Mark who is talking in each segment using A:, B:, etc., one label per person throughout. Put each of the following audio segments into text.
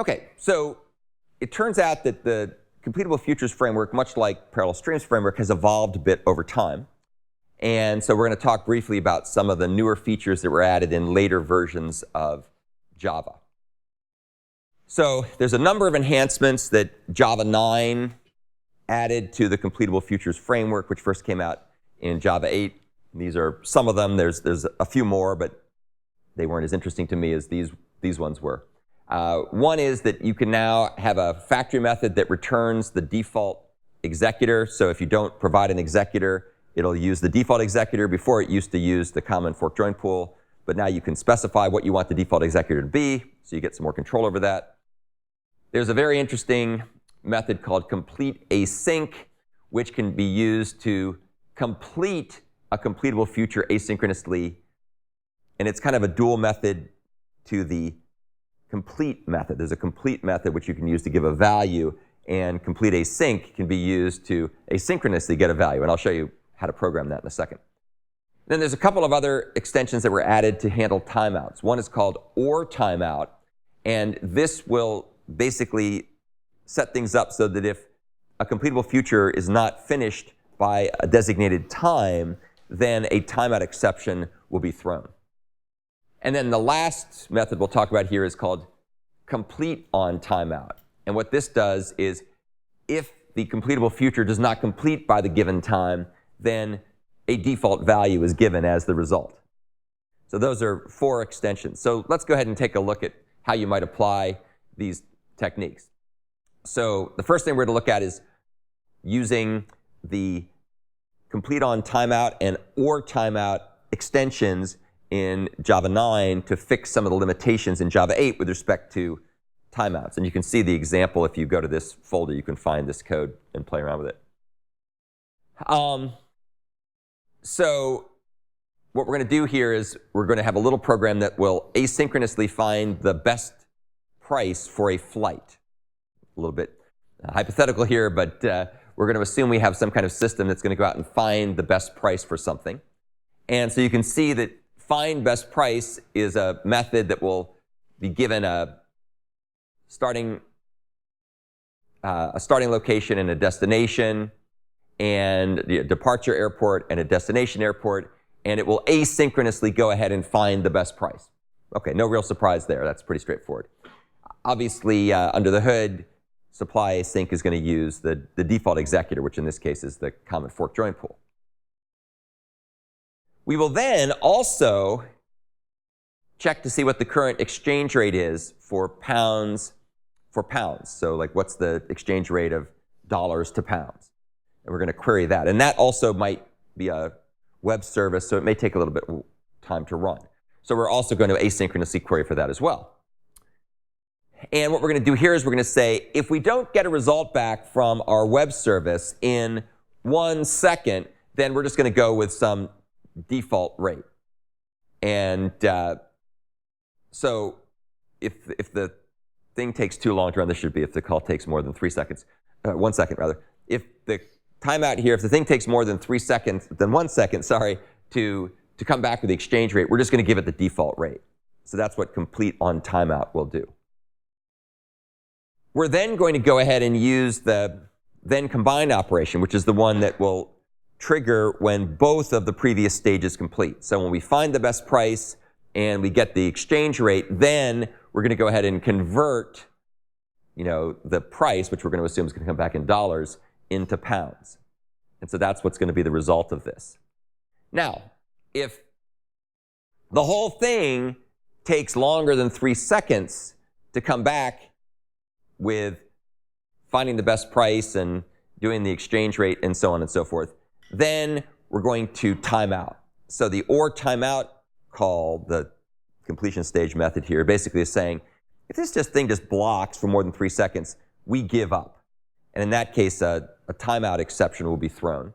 A: Okay, so it turns out that the Completable Futures framework, much like Parallel Streams framework, has evolved a bit over time. And so we're going to talk briefly about some of the newer features that were added in later versions of Java. So there's a number of enhancements that Java 9 added to the Completable Futures framework, which first came out in Java 8. These are some of them. There's a few more, but they weren't as interesting to me as these ones were. One is that you can now have a factory method that returns the default executor. So if you don't provide an executor, it'll use the default executor. Before, it used to use the common fork join pool, but now you can specify what you want the default executor to be, so you get some more control over that. There's a very interesting method called complete async, which can be used to complete a completable future asynchronously. And it's kind of a dual method to the complete method. There's a complete method which you can use to give a value, and complete async can be used to asynchronously get a value. And I'll show you how to program that in a second. Then there's a couple of other extensions that were added to handle timeouts. One is called or timeout, and this will basically set things up so that if a completable future is not finished by a designated time, then a timeout exception will be thrown. And then the last method we'll talk about here is called complete on timeout. And what this does is, if the completable future does not complete by the given time, then a default value is given as the result. So those are 4 extensions. So let's go ahead and take a look at how you might apply these techniques. So the first thing we're going to look at is using the complete on timeout and or timeout extensions in Java 9 to fix some of the limitations in Java 8 with respect to timeouts. And you can see the example if you go to this folder. You can find this code and play around with it. So what we're going to do here is we're going to have a little program that will asynchronously find the best price for a flight. A little bit hypothetical here, but we're going to assume we have some kind of system that's going to go out and find the best price for something. And so you can see that find best price is a method that will be given a starting location and a destination, and a departure airport and a destination airport, and it will asynchronously go ahead and find the best price. Okay, no real surprise there. That's pretty straightforward. Obviously, under the hood, supply async is going to use the default executor, which in this case is the common fork join pool. We will then also check to see what the current exchange rate is for pounds. So like, what's the exchange rate of dollars to pounds? And we're going to query that. And that also might be a web service, so it may take a little bit of time to run. So we're also going to asynchronously query for that as well. And what we're going to do here is we're going to say, if we don't get a result back from our web service in 1 second, then we're just going to go with some default rate. And so if the thing takes too long to run, this should be if the call takes more than 3 seconds, 1 second rather. If the timeout here, if the thing takes more than 1 second, sorry, to come back with the exchange rate, we're just going to give it the default rate. So that's what complete on timeout will do. We're then going to go ahead and use the then combine operation, which is the one that will trigger when both of the previous stages complete. So when we find the best price and we get the exchange rate, then we're going to go ahead and convert, the price, which we're going to assume is going to come back in dollars, into pounds. And so that's what's going to be the result of this. Now, if the whole thing takes longer than 3 seconds to come back with finding the best price and doing the exchange rate and so on and so forth, then we're going to time out. So the or timeout call, the completion stage method here, basically is saying, if this thing just blocks for more than 3 seconds, we give up. And in that case, a timeout exception will be thrown.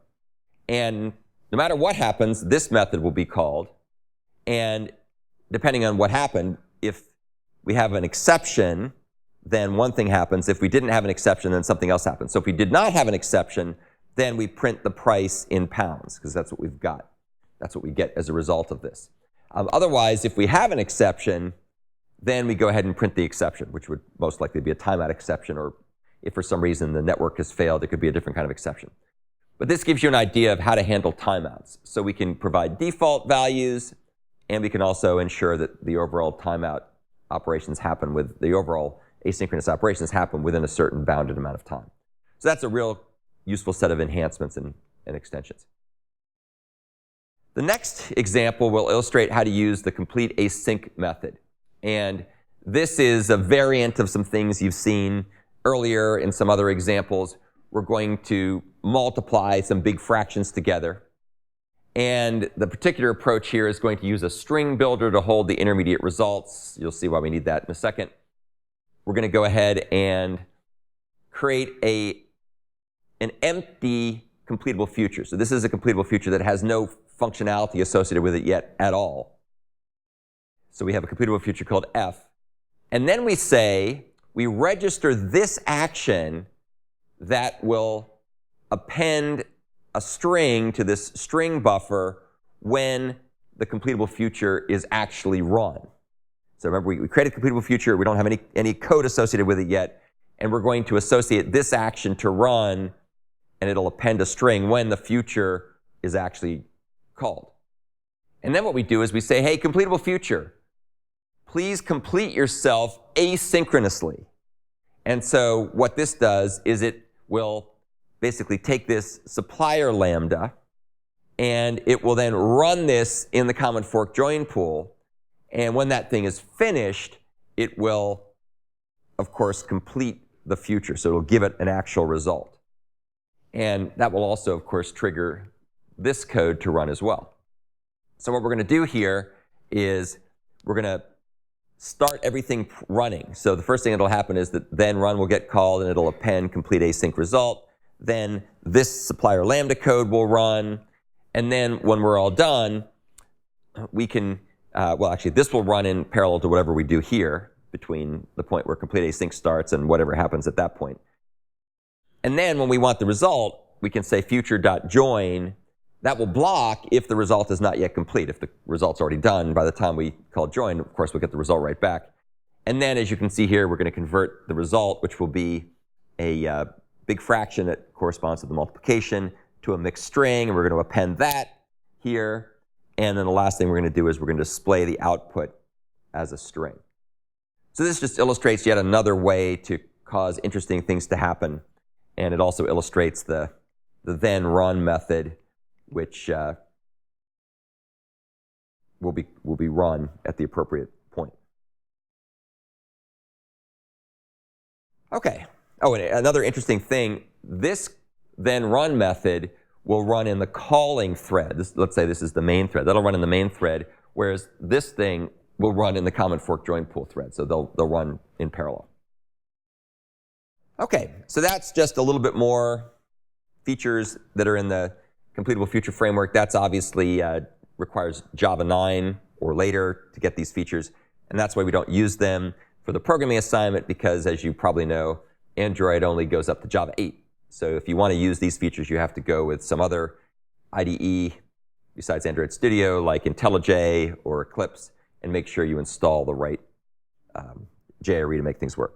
A: And no matter what happens, this method will be called. And depending on what happened, if we have an exception, then one thing happens. If we didn't have an exception, then something else happens. So if we did not have an exception, then we print the price in pounds, because that's what we've got. That's what we get as a result of this. Otherwise, if we have an exception, then we go ahead and print the exception, which would most likely be a timeout exception, or if for some reason the network has failed, it could be a different kind of exception. But this gives you an idea of how to handle timeouts. So we can provide default values, and we can also ensure that the overall timeout operations happen with the overall asynchronous operations happen within a certain bounded amount of time. So that's a real useful set of enhancements and extensions. The next example will illustrate how to use the complete async method. And this is a variant of some things you've seen earlier in some other examples. We're going to multiply some big fractions together. And the particular approach here is going to use a string builder to hold the intermediate results. You'll see why we need that in a second. We're going to go ahead and create an empty completable future. So this is a completable future that has no functionality associated with it yet at all. So we have a completable future called f. And then we say we register this action that will append a string to this string buffer when the completable future is actually run. So remember, we created a completable future. We don't have any code associated with it yet. And we're going to associate this action to run, and it'll append a string when the future is actually called. And then what we do is we say, hey, completable future, please complete yourself asynchronously. And so what this does is it will basically take this supplier lambda, and it will then run this in the common fork join pool. And when that thing is finished, it will, of course, complete the future. So it'll give it an actual result. And that will also, of course, trigger this code to run as well. So what we're going to do here is we're going to start everything running. So the first thing that'll happen is that then run will get called, and it'll append complete async result. Then this supplier lambda code will run. And then when we're all done, we can, well, actually, this will run in parallel to whatever we do here between the point where complete async starts and whatever happens at that point. And then when we want the result, we can say future.join. That will block if the result is not yet complete. If the result's already done, by the time we call join, of course, we'll get the result right back. And then, as you can see here, we're going to convert the result, which will be a big fraction that corresponds to the multiplication, to a mixed string, and we're going to append that here. And then the last thing we're going to do is we're going to display the output as a string. So this just illustrates yet another way to cause interesting things to happen. And it also illustrates the then run method, which will be run at the appropriate point. Okay. Oh, and another interesting thing, this then run method will run in the calling thread. Let's say this is the main thread. That'll run in the main thread, whereas this thing will run in the common fork join pool thread. So they'll run in parallel. Okay, so that's just a little bit more features that are in the Completable Future framework. That's obviously requires Java 9 or later to get these features. And that's why we don't use them for the programming assignment, because as you probably know, Android only goes up to Java 8. So if you want to use these features, you have to go with some other IDE besides Android Studio, like IntelliJ or Eclipse, and make sure you install the right JRE to make things work.